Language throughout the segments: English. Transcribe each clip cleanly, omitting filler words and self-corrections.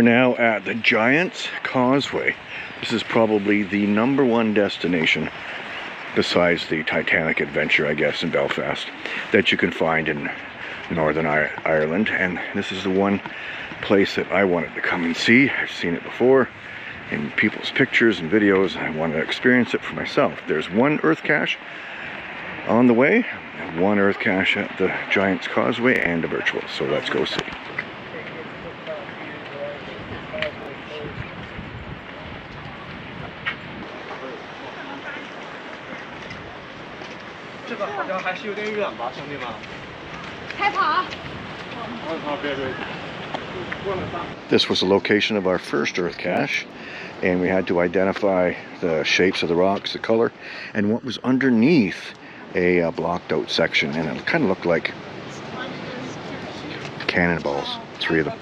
We're now at the Giant's Causeway. This is probably the #1 destination, besides the Titanic Adventure, I guess, in Belfast, that you can find in Northern Ireland. And this is the one place that I wanted to come and see. I've seen it before in people's pictures and videos, and I wanted to experience it for myself. There's one earth cache on the way, and one earth cache at the Giant's Causeway, and a virtual. So let's go see. This was the location of our first earth cache, and we had to identify the shapes of the rocks, the color, and what was underneath a blocked out section, and it kind of looked like cannonballs, 3 of them.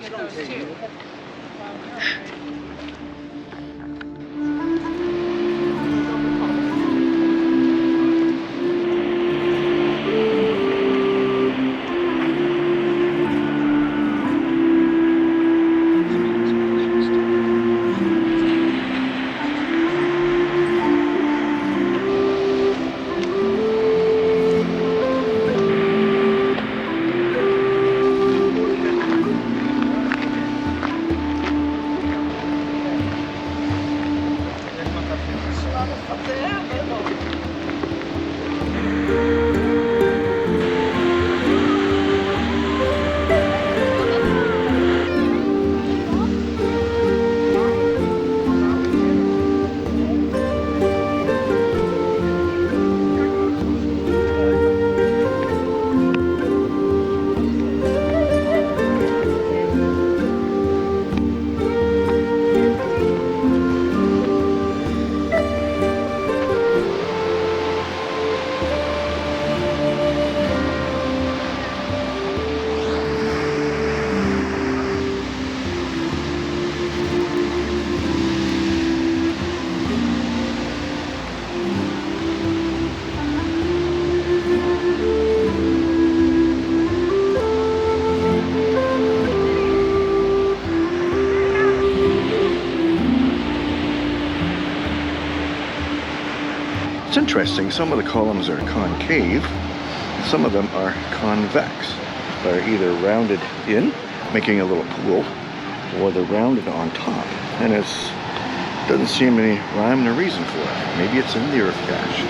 It's interesting, some of the columns are concave, some of them are convex. They're either rounded in, making a little pool, or they're rounded on top. And it doesn't seem any rhyme or reason for it. Maybe it's in the earth cache.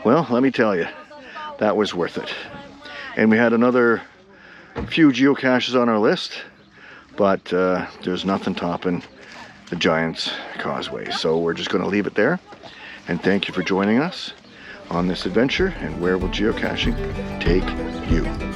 Well, let me tell you, that was worth it. And we had another few geocaches on our list, but there's nothing topping the Giant's Causeway. So we're just going to leave it there. And thank you for joining us on this adventure. And where will geocaching take you?